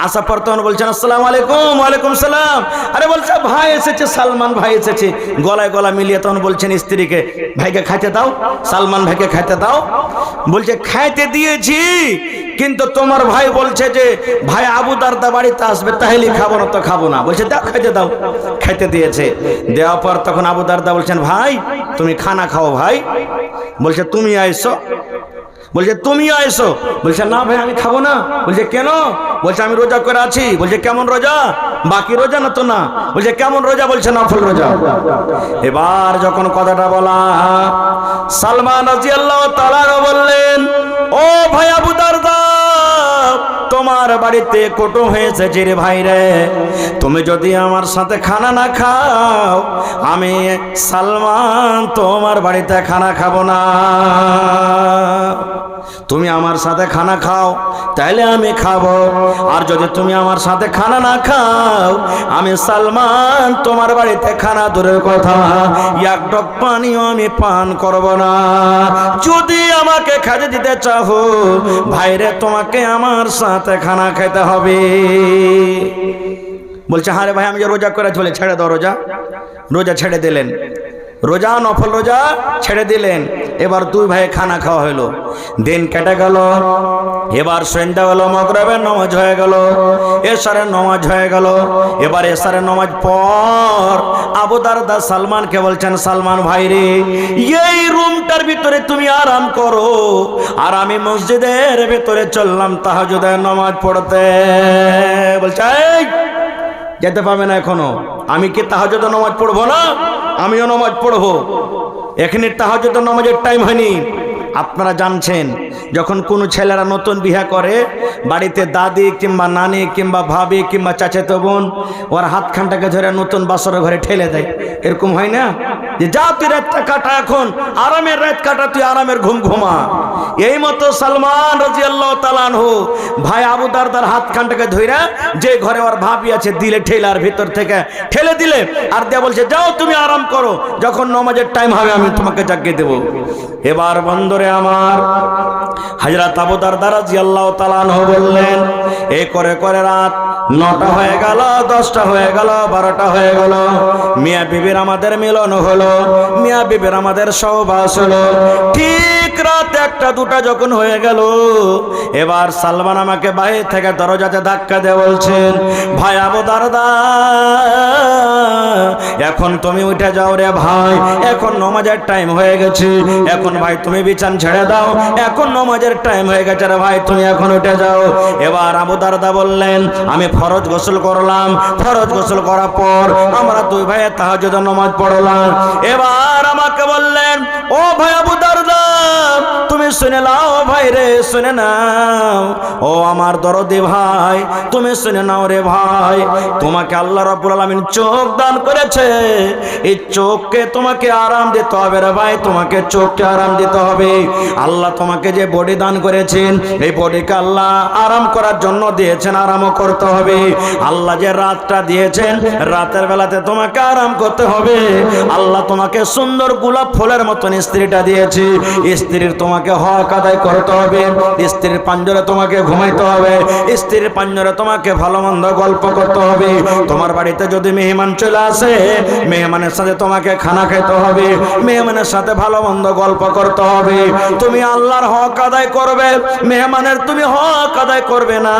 আসার পর তখন বলছেন আসসালামু আলাইকুম। ওয়ালাইকুম সালাম। আরে বলছে ভাই এসেছে, সালমান ভাই এসেছে, গলায় গলা মিলিয়ে তখন বলছেন স্ত্রীকে, ভাইকে খাইতে দাও, সালমান ভাইকে খাইতে দাও। বলছে খাইতে দিয়েছি, কিন্তু তোমার ভাই বলছে যে ভাই আবু দারদা বাড়িতে আসবে, তাহলে খাবো না তো খাবো না। বলছে দাও, খাইতে দাও। খাইতে দিয়েছে, দেওয়ার পর তখন আবু দারদা বলছেন ভাই তুমি খানা খাও ভাই। বলছে তুমি আইসো, বলছে তুমি আইসো। বলছে না ভাই আমি খাবো না। বলছে কেন? বলছে আমি রোজা করে আছি। বলছে কেমন রোজা? বাকি রোজা না তো না। বলছে কেমন রোজা? বলছে নফল রোজা। এবার যখন কথাটা বলা, সালমান রাদিয়াল্লাহু তাআলা বললেন, ও ভাই আবু দারদা, তোমার বাড়িতে কুটুম হয়েছে রে ভাই রে, তুমি যদি আমার সাথে খানা না খাও, আমি সালমান তোমার বাড়িতে খানা খাবো না। তুমি আমার সাথে খানা খাও তাহলে আমি খাবো, আর যদি তুমি আমার সাথে খানা না খাও, আমি সালমান তোমার বাড়িতে খানা দূরের কথা এক ডক পানিও আমি পান করব না। যদি আমাকে খেতে দিতে চাও ভাইরে, তোমাকে আমার সাথে খানা খেতে হবে। বলছে হ্যাঁ রে ভাই আমি যে রোজা করে চলে, ছেড়ে দাও রোজা। রোজা ছেড়ে দিলেন, রোজা নফল রোজা ছেড়ে দিলেন। এবার দুই ভাই খানা খাওয়া হলো, দিন কেটে গেল। এবার সন্ধ্যা হলো, মাগরিবের নামাজ হয়ে গেল, এশারের নামাজ হয়ে গেল। এবার এশারের নামাজ পর আবু দারদা সালমানকে বলছেন, সালমান ভাই রে, এই রুমটার ভিতরে তুমি আরাম করো, আর আমি মসজিদের ভিতরে চললাম তাহাজ্জুদের নামাজ পড়তে। বলছে এই যেতে পাবে না এখনো, আমি কি তাহাজ্জুদের নামাজ পড়বো না? আমিও নামাজ পড়বো। এখানে তাহাজ্জুদের নামাজের টাইম হয়নি। আপনারা জানছেন, যখন কোনো ছেলেরা নতুন বিয়ে করে, বাড়িতে দাদি কিংবা নানি কিংবা ভাবি কিংবা চাচাতো বোন ওর হাতখানটাকে ধরে নতুন বাসরের ঘরে ঠেলে দেয়। এরকম হয় না যে যা তুই রাতটা কাটা, এখন আরামের রাত কাটা, তুই আরামের ঘুম ঘুমা। এই মতো সালমান রাদিয়াল্লাহু তাআলা আনহু ভাই আবু দারদার হাতখানটাকে ধইরা যে ঘরে ওর ভাবি আছে দিলে ঠেলার ভিতর থেকে ঠেলে দিলে আর দেয়া বলছে যাও তুমি আরাম করো, যখন নামাজের টাইম হবে আমি তোমাকে জাগিয়ে দেব। এবার বন্ধুরে আমার হযরত আবু দারদা রাদিয়াল্লাহু তাআলা আনহু বললেন এই করে করে রাত 9টা হয়ে গেল, 10টা হয়ে গেল, 12টা হয়ে গেল, মিয়া বিবির আমাদের মিলন হলো, মিয়া বিবির আমাদের সহবাস হলো। ঠিক রাত 1টা 2টা যখন হয়ে গেল, এবার সালমান আমাকে বাইরে থেকে দরজাতে ধাক্কা দিয়ে বলছেন ভাই আবু দারদা এখন তুমি উঠে যাও রে ভাই, এখন নামাজের টাইম হয়ে গেছে, এখন ভাই তুমি বিছানা ছেড়ে দাও, এখন নামাজের টাইম হয়ে গেছে রে ভাই, তুমি এখন উঠে যাও। এবার আবু দারদা বললেন আমি ফরজ গোসল করলাম, ফরজ গোসল করার পর আমরা দুই ভাই তাহাজ্জুদের নামাজ পড়লাম। এবার আমাকে বললেন ও ভাই আবু দারদা তুমি শুনে নাও ভাই রে, শুনে নাও ও আমার দরদি ভাই, তুমি শুনে নাও রে ভাই, তোমাকে আল্লাহ রাব্বুল আলামিন চোখ দান করেছে, এই চোখকে তোমাকে আরাম দিতে হবে রে ভাই, তোমাকে চোখকে আরাম দিতে হবে। আল্লাহ তোমাকে যে বডি দান করেছেন এই বডিকে আল্লাহ আরাম করার জন্য দিয়েছেন, আরামও করতে হবে। আল্লাহ যে রাতটা দিয়েছেন রাতের বেলাতে তোমাকে আরাম করতে হবে। আল্লাহ তোমাকে সুন্দর গোলাপ ফুলের মতন স্ত্রীটা দিয়েছে, স্ত্রীর তোমাকে হক আদায় করতে হবে, স্ত্রীর পাঞ্জরে তোমাকে ঘুমাইতে হবে, স্ত্রীর পাঞ্জরে তোমাকে ভালো মন্দ গল্প করতে হবে। তোমার বাড়িতে যদি মেহমান চলে আসে মেহমানের সাথে তোমাকে খানা খেতে হবে, মেহমানের সাথে ভালো মন্দ গল্প করতে হবে। তুমি আল্লাহর হক আদায় করবে, মেহমানের তুমি হক আদায় করবে না,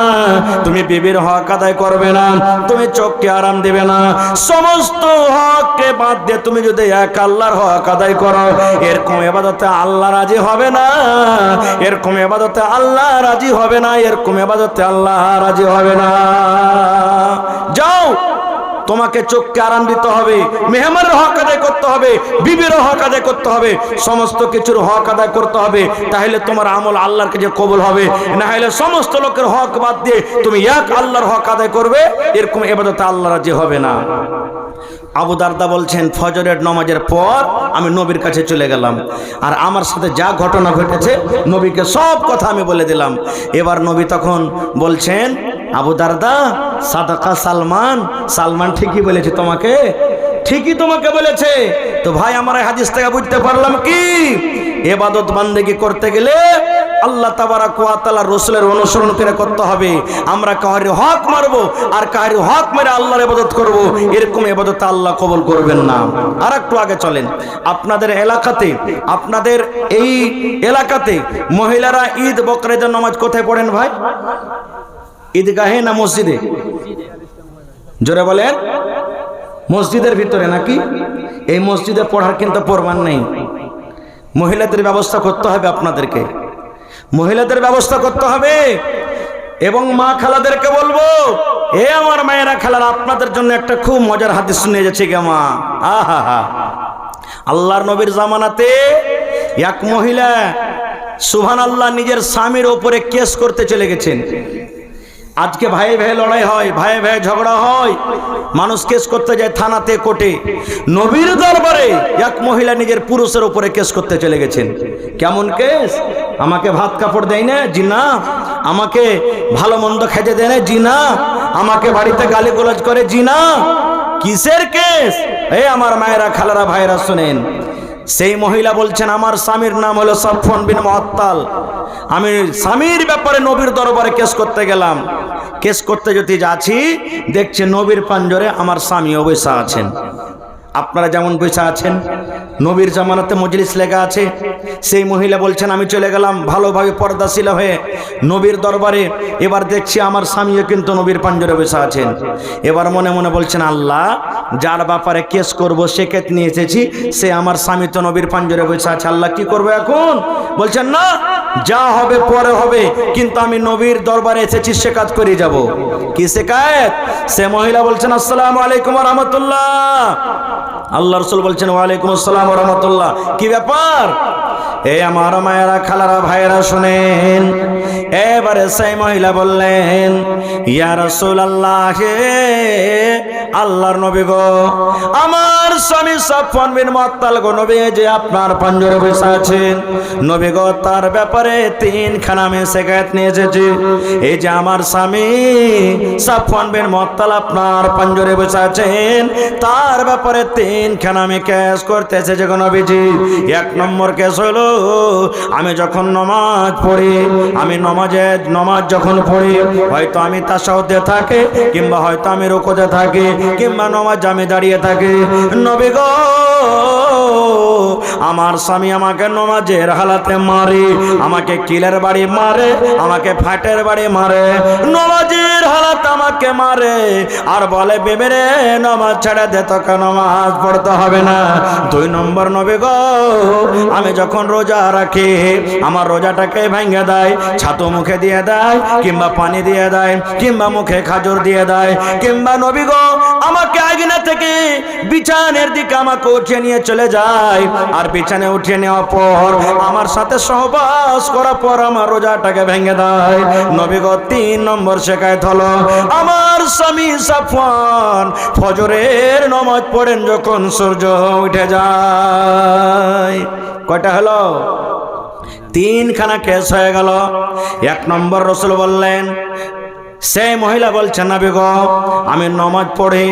তুমি বিবির হক আদায় করবে না, তুমি চোখকে আরাম দিবে না। সমস্ত হককে বাদ দিয়ে তুমি যদি এক আল্লাহর হক আদায় করো এরকম ইবাদতে আল্লাহ রাজি হবে না, এরকম ইবাদতে আল্লাহ রাজি হবে না, এরকম ইবাদতে আল্লাহ রাজি হবে না। যাও তোমাকে চোখকে আরাম দিতে হবে, মেহমানের হক আদায় করতে হবে, বিবির হক আদায় করতে হবে, সমস্ত কিছুর হক আদায় করতে হবে, তাহলে তোমার আমল আল্লাহর কাছে কবুল হবে। না হলে সমস্ত লোকের হক বাদ দিয়ে তুমি এক আল্লাহর হক আদায় করবে এরকম ইবাদতে আল্লাহ রাজি হবে না। আবু দারদা বলছেন ফজরের নামাজের পর আমি নবীর কাছে চলে গেলাম, আর আমার সাথে যা ঘটনা ঘটেছে নবীকে সব কথা আমি বলে দিলাম। এবার নবী তখন বলছেন আবু দারদা সাদাকা সালমান, সালমান ঠিকই বলেছে তোমাকে, ঠিকই তোমাকে বলেছে। তো ভাই আমার এই হাদিস থেকে বুঝতে পারলাম কি ইবাদত বান্দেগি করতে গেলে আল্লাহ তাবারাক ওয়া তাআলা রাসূলের অনুসরণ করে করতে হবে। আমরা কাহারি হক মারবো আর কাহারি হক মেরে আল্লাহর ইবাদত করব, এরকম ইবাদত আল্লাহ কবুল করবেন না। আর একটু আগে চলেন, আপনাদের এলাকাতে, আপনাদের এই এলাকাতে মহিলারা ঈদ বকরিদের নামাজ কোথায় পড়েন ভাই? ঈদগাহে না মসজিদে? জোরে বলেন। মসজিদের ভিতরে নাকি? এই মসজিদে পড়ার কিন্তু প্রমাণ নেই। মহিলাদের ব্যবস্থা করতে হবে, আপনাদেরকে মহিলাদের ব্যবস্থা করতে হবে। এবং মা খালাদেরকে বলবো এ আমার মায়েরা খালারা আপনাদের জন্য একটা খুব মজার হাদিস শুনে যাচ্ছে গে মা। আহা, আল্লাহর নবীর জামানাতে এক মহিলা সুবহানাল্লাহ নিজের স্বামীর উপরে কেস করতে চলে গেছেন। আজকে ভাই ভাই লড়াই হয়, ভাই ভাই ঝগড়া হয়, মানুষ কেস করতে যায় থানাতে কোর্টে। নবীর দরবারে এক মহিলা নিজের পুরুষের উপরে কেস করতে চলে গেছেন। কেমন কেস? আমাকে ভাত কাপড় দেয় না, জি না। আমাকে ভালো মন্দ খেতে দেয় না, জি না। আমাকে বাড়িতে গালিগালাজ করে, জি না। কিসের কেস? এই আমার মায়েরা খালারা ভাইরা শুনেন, সেই মহিলা বলছেন আমার স্বামীর নাম হলো সাফওয়ান বিন মুআত্তাল, আমি স্বামীর ব্যাপারে নবীর দরবারে কেস করতে গেলাম। কেস করতে যদি যাচ্ছি দেখছি নবীর পাঞ্জরে আমার স্বামীও বসে আছেন। আপনারা যেমন বসে আছেন, নবীর জামানাতে মজলিস লেখা আছে। সেই মহিলা বলছেন আমি চলে গেলাম ভালোভাবে পর্দাশীলা হয়ে নবীর দরবারে। এবার দেখছি আমার স্বামীও কিন্তু নবীর পাঞ্জরে বসে আছেন। এবার মনে মনে বলছেন আল্লাহ, যার ব্যাপারে কেস করব সে কেত নিয়ে এসেছি, সে আমার স্বামী তো নবীর পাঞ্জরে বসে আছে, আল্লাহ কি করবো এখন? বলছেন না, যা হবে পরে হবে, কিন্তু আমি নবীর দরবারে এসেছি, সে কাজ করে যাব। কি শেখায়ত? সে মহিলা বলছেন আসসালামু আলাইকুম ওয়া রাহমাতুল্লাহ। আল্লাহ রাসূল বলছেন ওয়ালাইকুম আসসালাম ওয়া রাহমাতুল্লাহ। কি ব্যাপার? এই আমার মায়েরা খালারা ভাইরা শুনেন। এবারে সেই মহিলা বললেন ইয়া রাসূলুল্লাহ, আল্লাহর নবী গো, আমার আমার স্বামী সাফওয়ান বিন মুআত্তাল গো নবী যে আপনার পাঞ্জরে বসে আছেন নবী গো তার ব্যাপারে তিনখানা আমি শিকায়ত নিয়ে এসেছি। এই যে আমার স্বামী সাফওয়ান বিন মুআত্তাল আপনার পাঞ্জরে বসে আছেন তার ব্যাপারে তিনখানা আমি কেস করতে এসেছি গো নবীজি। এক নম্বর কেস হলো আমি যখন নামাজ পড়ি, আমি নামাজ যখন পড়ি হয়তো আমি তাশাহুদে থাকি কিংবা হয়তো আমি রুকুতে থাকি কিংবা নামাজ আমি দাঁড়িয়ে থাকি, নবী গো আমার স্বামী আমাকে নামাজের হালাতে মারে, আমাকে কিলের বাড়ি মারে, আমাকে ফাটের বাড়ি মারে, নামাজের হালাতে আমাকে মারে আর বলে বেবে রে নামাজ ছেড়ে দে, তোকে নামাজ পড়তে হবে না। দুই নম্বর নবী গো আমি যখন রোজা রাখি আমার রোজাটাকে ভেঙে দেয়, ছাতু মুখে দিয়ে দেয় কিংবা পানি দিয়ে দেয় কিংবা মুখে খাজুর দিয়ে দেয় কিংবা নবী গো আমাকে আঙিনা থেকে বিছানের দিকে আমাকে উঠিয়ে নিয়ে চলে যায় আর বিছানে উঠিয়ে নেওয়ার পর আমার সাথে সহবাস করার পর আমার রোজাটাকে ভেঙে দেয়। নবী গো তিন নম্বর শিকায়ত হলো আমার স্বামী সাফওয়ান ফজরের নামাজ পড়েন যখন সূর্য উঠে যায়। কয়টা হলো? তিনখানা কেস হয়ে গেল। এক নম্বর রাসূল বললেন, সেই মহিলা বলছেন নবী গো আমি নামাজ পড়ি,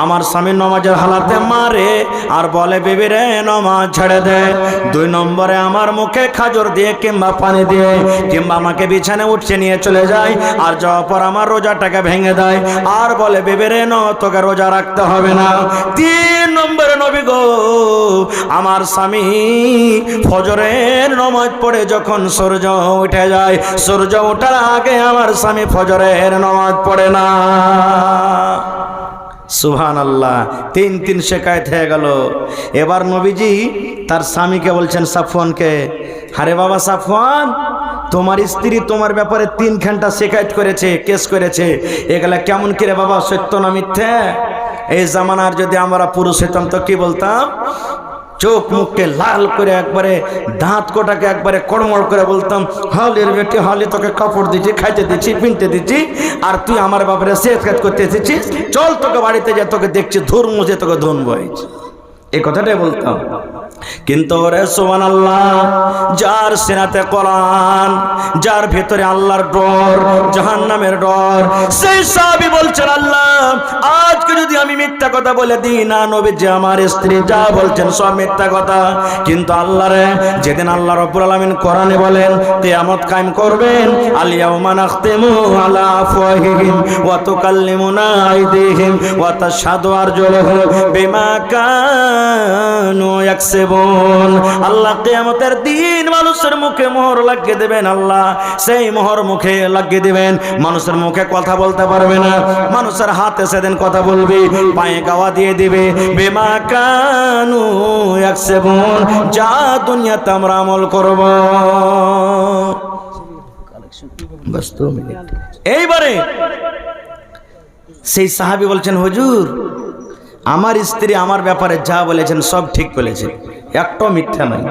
আমার স্বামী নামাজের হালাতে মারে আর বলে বিবি রে নামাজ ছেড়ে দে। দুই নম্বরে আমার মুখে খাজুর দিয়ে কিংবা পানি দিয়ে কিংবা আমাকে বিছানে উঠিয়ে নিয়ে চলে যায় আর যাওয়ার পর আমার রোজাটাকে ভেঙে দেয় আর বলে বিবি রে তোকে রোজা রাখতে হবে না। তিন নম্বরে নবী গো আমার স্বামী ফজরের নামাজ পড়ে যখন সূর্য উঠে যায়, সূর্য ওঠার আগে আমার স্বামী ফজরের নামাজ পড়ে না। সুবহানাল্লাহ, তিন শিকায়ত হয়ে গেল। এবার নবীজি তার স্বামীকে বলছেন সাফওয়ানকে, আরে বাবা সাফওয়ান তোমার স্ত্রী তোমার ব্যাপারে তিনখানটা শিকায়ত করেছে, কেস করেছে, এগুলা কেমন করে বাবা, সত্য না মিথ্যে? এই জামানার যদি আমরা পুরুষ হতাম তো কি বলতাম? চোখ মুখকে লাল করে একবারে দাঁত কোটাকে একবারে কড়মড় করে বলতাম, হলের বেটি হলে তোকে কাপড় দিচ্ছি, খাইতে দিচ্ছি, পিনতে দিচ্ছি আর তুই আমার ব্যাপারে শিকায়ত করতে এসেছিস, চল তোকে বাড়িতে যা, তোকে দেখছি ধুর মুছে তোকে ধুনবো, এই কথাটাই বলতাম। কিন্তু ওরে সুবহানাল্লাহ, যার সিনাতে কোরআন, যার ভেতরে আল্লাহর ডর, জাহান্নামের ডর, সেই সাহাবী বলছেন আল্লাহ আজকে যদি আমি মিথ্যা কথা বলে দিই না নবীজি আমার স্ত্রী যা বলছেন সব মিথ্যা কথা, কিন্তু আল্লাহ রে যেদিন আল্লাহ রাব্বুল আলামিন কোরআনে বলেন কিয়ামত কায়েম করবেন, আল ইয়াউমা নাখতিমু আলা আফওয়াহিহিম ওয়া তুকাল্লিমুনা আইদিহিম ওয়া তাশহাদু আরজুলুহুম বিমা কানু ইয়াকসিবুন। আল্লাহ কিয়ামতের দিন মানুষের মুখে মোহর লাগিয়ে দেবেন, আল্লাহ সেই মোহর মুখে লাগিয়ে দিবেন, মানুষের মুখে কথা বলতে পারবে না, মানুষের হাতে সেদিন কথা বলবে, পায়ে গাওয়া দিয়ে দিবে, বিমা কানু ইয়াকসিবুন, যা দুনিয়াতে আমরা আমল করব। এইবারে সেই সাহাবী বলছেন হুজুর আমার স্ত্রী আমার ব্যাপারে যা বলেছেন সব ঠিক বলেছে, একটাও মিথ্যা নয়,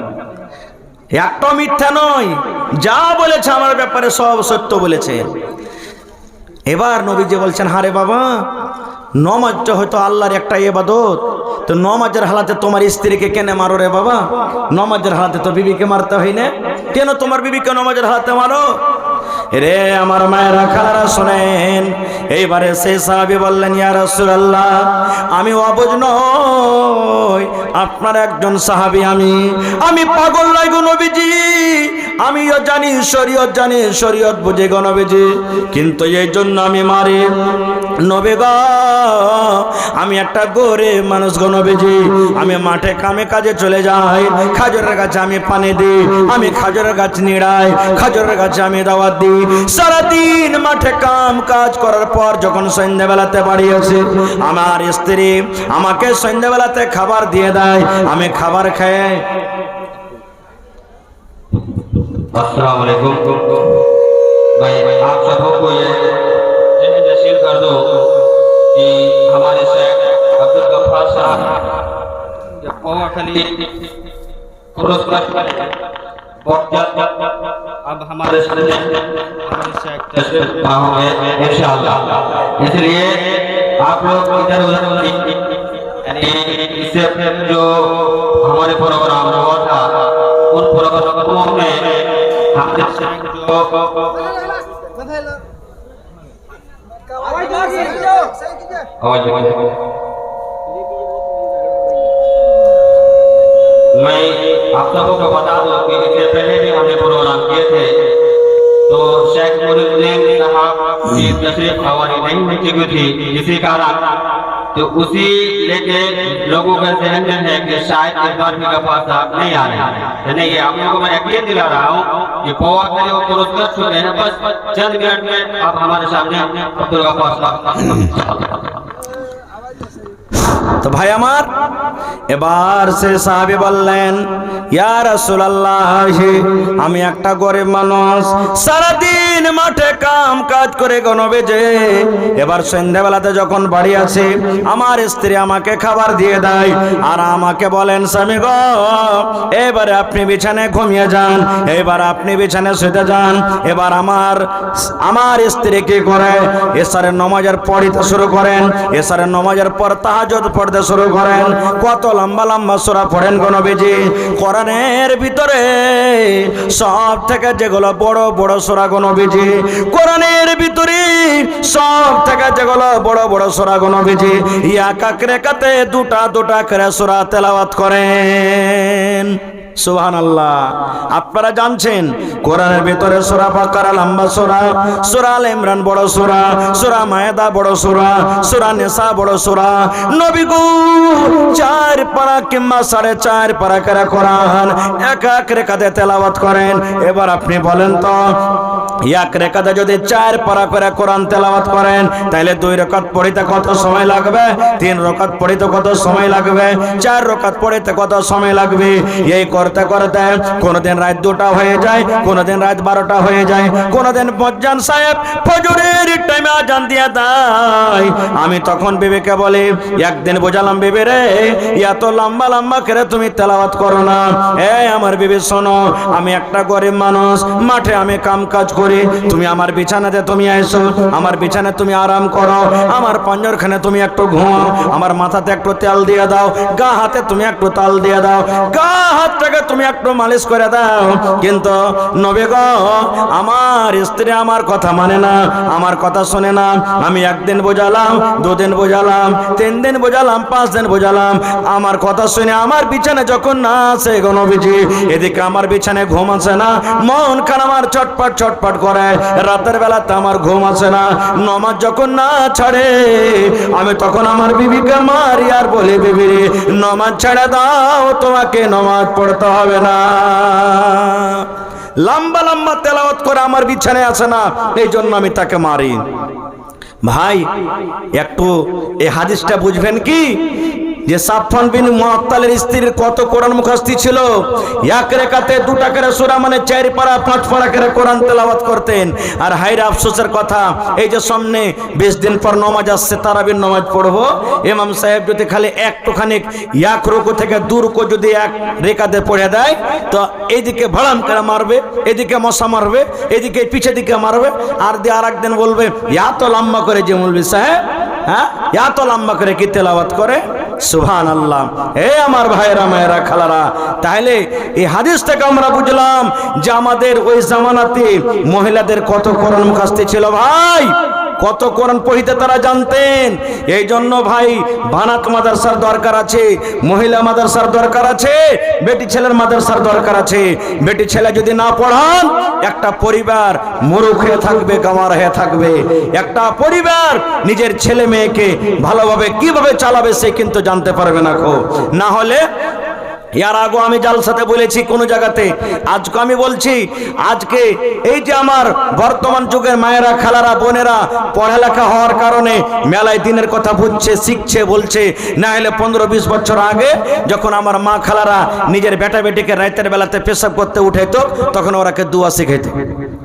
একটাও মিথ্যা নয়, যা বলেছে আমার ব্যাপারে সব সত্য বলেছে। এবার নবীজি বলছেন, হারে বাবা নমাজটা হয়তো আল্লাহর একটা ইবাদত, তো নমাজের হালাতে তোমার স্ত্রীকে কেন মারো রে বাবা? নমাজের হালাতে তো বিবিকে মারতে হয় না, কেন তোমার বিবিকে নমাজের হালাতে মারো? রে আমার মায়েরা খালারা শোনেন। এইবারে সেই সাহাবী বললেন, ইয়া রাসূলুল্লাহ আমি অবুঝ নই, আপনার একজন সাহাবী, আমি পাগল নই গো নবীজি, আমিও জানি শরীয়ত, জানি শরীয়ত বুঝে গো নবীজি, কিন্তু এই জন্য আমি মারি নবী গো, আমি একটা গরিব মানুষ গো নবীজি, আমি মাঠে কামে কাজে চলে যাই, খাজুরের গাছে আমি পানি দিই, আমি খাজুরের গাছ নিড়াই, খাজুরের গাছে আমি দাওয়াত দিই, সারাদিন মাঠে কাম কাজ করার পর যখন সন্ধ্যাবেলাতে বাড়ি আসি আমার স্ত্রী আমাকে সন্ধ্যাবেলাতে খাবার দিয়ে দেয়, আমি খাবার খাই। अस्सलाम वालेकुम भाई, आप सबों को ये नसील कर दो कि हमारे शेख अब्दुल गफ्फार साहब जब पौवा खली अब हमारे शेख तशरीफ होंगे इंशाअल्लाह, इसलिए आप लोग इधर उधर यानी इससे जो हमारे प्रोग्राम हुआ था उन प्रोग्रामों में हमने जो मैं आप सबों को बता दूं कि इससे पहले भी हमने प्रोग्राम किए थे, तो शेख मुरीदुद्दीन साहब की तशरीफ आवारी नहीं होती थी, इसी कारण तो उसी लेके लोगों का जहन में है कि शायद इस बार भी गफ्फार साहब नहीं आ रहे हैं। नहीं, ये आप लोगों को मैं यकीन दिला रहा हूँ कि पौवा करे वो पुरस्कार चुके हैं, बस चंद मिनट में आप हमारे सामने अब्दुल गफ्फार साहब। তো ভাই আমার এবার সে সাহাবী বললেন, ইয়া রাসূলুল্লাহ, আমি একটা গরিব মানুষ, সারাদিন মাঠে কাম কাজ করে গনবে যে এবার সন্ধ্যাবেলাতে যখন বাড়ি আসি আমার স্ত্রী আমাকে খাবার দিয়ে দেয় আর আমাকে বলেন, স্বামী গো এবারে আপনি বিছানায় ঘুমিয়ে যান, এবার আপনি বিছানায় শুতে যান। এবার আমার স্ত্রী কি করে, এশারের নামাজের পড়তে শুরু করেন, এশারের নামাজের পর তাহাজ্জুদ পড়তে শুরু করেন। কত লম্বা লম্বা সূরা পড়েন গো নবীজি। কোরআনের ভিতরে সব থেকে যেগুলো বড় বড় সূরা গো নবীজি, কোরআনের ভিতরে সব থেকে যেগুলো বড় বড় সূরা গো নবীজি, এক এক রাকাতে দুটা দুটা করে সূরা তেলাওয়াত করেন। সুবহানাল্লাহ। আপনারা জানছেন কোরআনের ভিতরে সূরা বাকারা লম্বা সূরা, সূরা আলে ইমরান বড় সূরা, সূরা মায়েদা বড় সূরা, সূরা নিসা বড় সূরা। নবী গো 4 পারা কিংবা 4.5 পারা করে কোরআন এক এক রাকাতে তেলাওয়াত করেন। এবার আপনি বলেন তো, এক রাকাতে যদি 4 পারা করে কোরআন তেলাওয়াত করেন তাহলে 2 রাকাত পড়িতে কত সময় লাগবে, 3 রাকাত পড়িতে কত সময় লাগবে, 4 রাকাত পড়িতে কত সময় লাগবে। এই করতে করতে কোনদিন রাত 2টা হয়ে যায়, কোনদিন রাত 12টা হয়ে যায়, কোনদিন মজ্জান সাহেব ফজরের টাইমে আজান দিয়ে দেয়। আমি তখন বিবিকে বলি, একদিন বোঝালাম বিবি রে, এত লম্বা লম্বা করে তুমি তেলাওয়াত করো না। এই আমার বিবি শোনো, আমি একটা গরিব মানুষ, মাঠে আমি কাম কাজ করি, তুমি আমার বিছানাতে তুমি এসো, আমার বিছানায় তুমি আরাম করো, আমার পাঞ্জরখানে তুমি একটু ঘুমাও, আমার মাথাতে একটু তেল দিয়ে দাও, গা হাতে তুমি একটু তাল দিয়ে দাও, গা হাতটাকে তুমি একটু মালিশ করে দাও। কিন্তু নবী গো, আমার স্ত্রী আমার কথা মানে না, আমার কথা শোনে না। আমি একদিন বোঝালাম, 2 দিন বোঝালাম, 3 দিন বোঝালাম, 5 দিন বোঝালাম, আমার কথা শুনে আমার বিছানায় যখন না আসে গো নবীজি, এদিকে আমার বিছানায় ঘুম আসে না, মন খান আমার ছটপট ছটপট করে, রাতের বেলাতে আমার ঘুম আসে না। নামাজ যখন না ছাড়ে আমি তখন আমার বিবিকে মারি আর বলি, বিবি নামাজ ছেড়ে দাও, তোমাকে নামাজ পড়তে হবে না। লম্বা লম্বা তেলাওয়াত করে আমার বিছানায় আসে না, এই জন্য আমি তাকে মারি। ভাই একটু এই হাদিসটা বুঝবেন কি, যে সাফওয়ান বিন মুআত্তালের স্ত্রীর কত কোরআন মুখস্থি ছিল। এক রাকাতে 2টা করে সূরা মানে 4 পারা 5 পারা করে কোরআন তেলাওয়াত করতেন। আর হায়রে আফসোসের কথা, এই যে সামনে 20 দিন পর নামাজ আসছে, তারাবির নামাজ পড়বো, ইমাম সাহেব যদি খালি একটুখানি এক রুকু থেকে 2 রুকু যদি এক রেখাতে পড়ে দেয়, তো এইদিকে ভাড়াম করে মারবে, এদিকে মশা মারবে, এদিকে পিছে দিকে মারবে, আর দিয়ে আর একদিন বলবে এত লম্বা করে যে মৌলভী সাহেব, হ্যাঁ এত লম্বা করে কি তেলাওয়াত করে। সুবহানাল্লাহ। এ আমার ভাইরা মায়েরা খালারা, তাহলে এই হাদিস থেকে আমরা বুঝলাম যে আমাদের ওই জামানাতে মহিলাদের কত কোরআন মুখস্থি ছিল। ভাই কত কোরআন পড়িতে তারা জানতেন। এই জন্য ভাই বানাত মাদ্রাসার দরকার আছে, মহিলা মাদ্রাসার দরকার আছে, বেটি ছেলের মাদ্রাসার দরকার আছে। বেটি ছেলে যদি না পড়ান, একটা পরিবার মূর্খ হয়ে থাকবে, গামার হয়ে থাকবে। একটা পরিবার নিজের ছেলে মেয়েকে ভালোভাবে কিভাবে চালাবে সে কিন্তু জানতে পারবে না। না হলে यार आगो आमी জালসাতে বলেছি কোন জায়গাতে, আজকে আমি বলছি, আজকে এই যে আমার বর্তমান যুগের মায়েরা খালারা বোনেরা পড়ালেখা হওয়ার কারণে মেলায় দিনের কথা বুঝছে শিখছে বলছে, না হলে 15-20 বছর আগে যখন আমার মা খালারা নিজের বেটা বেটিকে রাতের বেলাতে পেশাব করতে উঠাইতো তখন ওরাকে দোয়া শিখাইতো।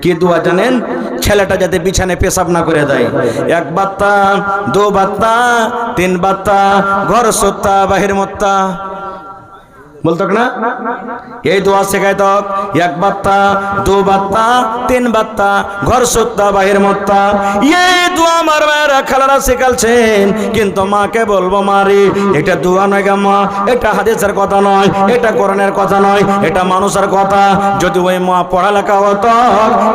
কি দোয়া জানেন? ছেলেটা যাতে বিছানায় পেশাব না করে দেয়। 1 বাত্তা 2 বাত্তা 3 বাত্তা ঘর সত্তা বাহির মত্তা। বলতো না? এই দোয়া শেখায় তো, এক বাত্তা, দু বাত্তা, তিন বাত্তা, ঘর সত্তা বাহির মত্তা। এই দোয়া আমার মায়েরা খালারা শেখালছেন, কিন্তু মাকে বলবো মারি এটা দোয়া নয় গা মা, এটা হাদিসের কথা নয়, এটা কোরআনের কথা নয়, এটা মানুষের কথা। যদি ওই মা পড়ালেখা হতো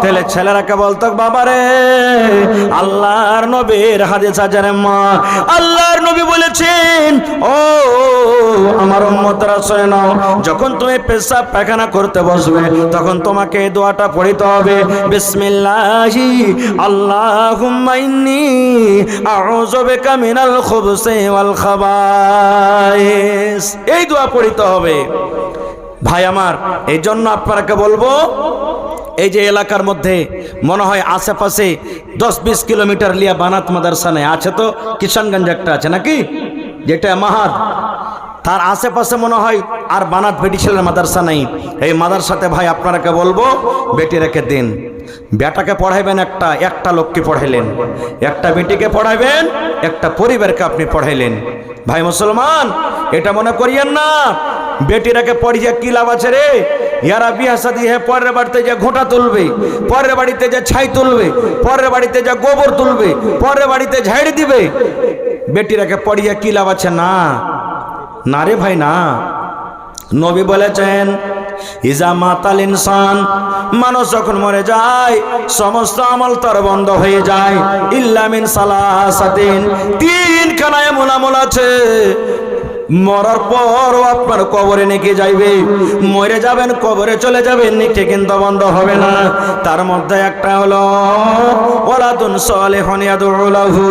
তাহলে ছেলেরাকে বলতো বাবারে আল্লাহর নবীর হাদিস আজারে মা, আল্লাহর নবী বলেছেন ও আমার উম্মতরা শোনো, যখন তুমি পেশাব পায়খানা করতে বসবে তখন তোমাকে এই দোয়াটা পড়তে হবে, বিসমিল্লাহি আল্লাহুম্মা ইন্নী আউযু বিকা মিনাল খুবুসি ওয়াল খাবাইস। এই দোয়া পড়তে হবে ভাই আমার। এই জন্য আপনাকে বলবো, এই যে এলাকার মধ্যে মনে হয় আশেপাশে 10-20 কিলোমিটার লিয়া বানাত মাদ্রাসা নেই, আছে তো কিষানগঞ্জ একটা আছে নাকি, যেটা মাহাদ, তার আশেপাশে মনে হয় আর বানাত বেটিছেলের মাদ্রাসা নেই। এই মাদ্রাসাতে ভাই আপনারাকে বলবো বেটি রেখে দিন। বেটাকে পড়াইবেন, একটা লোককে পড়াইলেন, একটা বেটিকে পড়াইবেন, একটা পরিবারকে আপনি পড়াইলেন। ভাই মুসলমান, এটা মনে করিয়েন না বেটিরাকে পড়িয়ে কি লাভ আছে রে, ইয়ারা বিয়া শাদী হে পরের বাড়িতে যে ঘোঁটা তুলবে, পরের বাড়িতে যে ছাই তুলবে, পরের বাড়িতে যে গোবর তুলবে, পরের বাড়িতে ঝাড়ি দিবে, বেটিরাকে পড়িয়ে কি লাভ আছে? না না রে ভাই না। নবী বলেছেন ইজা মাতাল ইনসান, মানুষ যখন মরে যায় সমস্ত আমল তার বন্ধ হয়ে যায়, ইল্লা মিন সালাসাতিন, তিনখানা এমন আমল আছে মরার পর আপনার কবরে নেকে যাইবে, মরে যাবেন কবরে চলে যাবেন, নেকে কিন্তু বন্ধ হবে না। তার মধ্যে একটা হলো ওয়ালাদুন সালিহুন ইয়াদউ লাহু,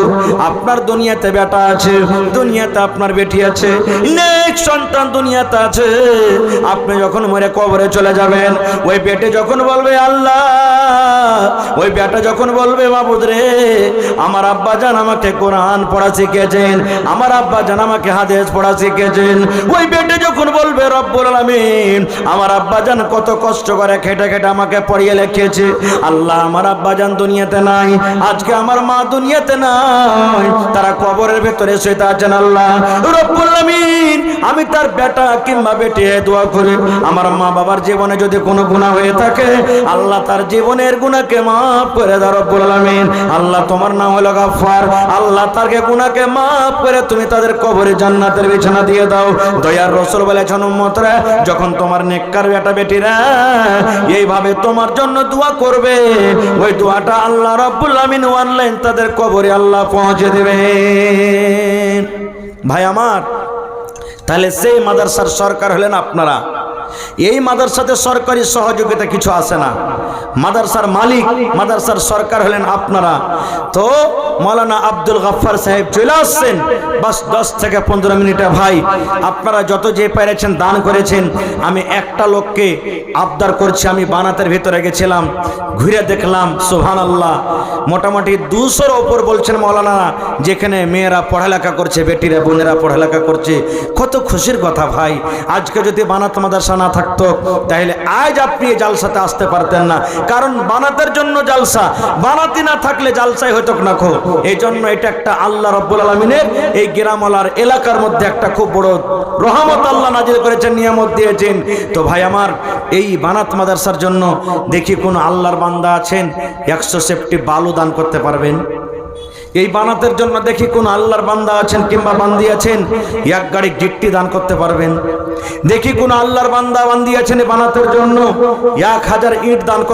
আপনার দুনিয়াতে বেটা আছে, দুনিয়াতে আপনার বেটি আছে, নেক সন্তান দুনিয়াতে আছে। আপনি যখন মরে কবরে চলে যাবেন, ওই বেটে যখন বলবে আল্লাহ, ওই বেটা যখন বলবে মাবুদ রে আমার আব্বা জান আমাকে কোরআন পড়া শিখিয়েছেন, আমার আব্বা জান আমাকে হাদিস পড়া শিখিয়েছেন, ওই বেটে যখন বলবে রব্বুল আলামিন আমার আব্বা জান কত কষ্ট করে খেটে খেটে আমাকে পড়িয়ে লিখিয়েছে, আল্লাহ আমার আব্বা জান দুনিয়াতে নাই, আজকে আমার মা দুনিয়াতে নাই, তারা কবরের ভেতরে শুয়ে আছেন, আল্লাহ রব্বুল আলামিন আমি তার বেটা কিংবা বেটি দোয়া করে আমার মা বাবার জীবনে যদি কোনো গুনাহ হয়ে থাকে আল্লাহ তার জীবনের গুনাহকে মাফ করে দাও রব্বুল আলামিন। আল্লাহ তোমার নাম হলো গাফফার, আল্লাহ তারকে গুনাহকে মাফ করে তুমি তাদের কবরে জান্নাতের বিছানা দিয়ে দাও। দয়ার রাসূল বলেছেন উম্মতরা যখন তোমার নেককার বেটা বেটিরা এইভাবে তোমার জন্য দোয়া করবে, ওই দোয়াটা আল্লাহ রাব্বুল আলামিন অনলাইন তাদের কবরে আল্লাহ পৌঁছে দেবেন। ভাই আমার, তাহলে সেই মাদ্রাসার সরকার হলেন আপনারা। এই মাদ্রাসাতে সরকারি সহযোগিতা কিছু আসে না, মাদ্রাসার মালিক মাদ্রাসার সরকার হলেন আপনারা। তো মাওলানা আব্দুল গফফার সাহেব চলে আসছেন, বাস 10 থেকে 15 মিনিটে ভাই আপনারা যত যে পেরেছেন দান করেছেন। আমি একটা লোককে আবদার করছি, আমি বানাতের ভিতরে গেছিলাম, ঘুরে দেখলাম সুবহানাল্লাহ মোটামুটি 200-এর ওপর বলছেন মাওলানা, যেখানে মেয়েরা পড়ালেখা করছে, বেটিরা বোনেরা পড়ালেখা করছে। কত খুশির কথা ভাই। আজকে যদি বানাত মাদ্রাসা না থাকতো তাহলে আজ আপনি এই জালসাতে আসতে পারতেন না, কারণ বানাতের জন্য জালসা, বানাতি না থাকলে জালসাই হতো না। এই জন্য এটা একটা আল্লাহ রাব্বুল আলামিনের এই গ্রামওয়ালার এলাকার মধ্যে একটা খুব বড় রহমত আল্লাহ নাজিল করেছেন, নিয়ামত দিয়েছেন। তো ভাই আমার, এই বানাত মাদ্রাসার জন্য দেখি কোন আল্লাহর বান্দা আছেন 100 সেফটি বালু দান করতে পারবেন? এই বানাতের জন্য দেখি কোন আল্লাহর বান্দা আছেন কিংবা বান্দি আছেন 1 গাড়ি গিট্টি দান করতে পারবেন? দেখি কোন আল্লাহর বান্দা বান্দি আছেন বানাতের জন্য 1000 ইট দান করতে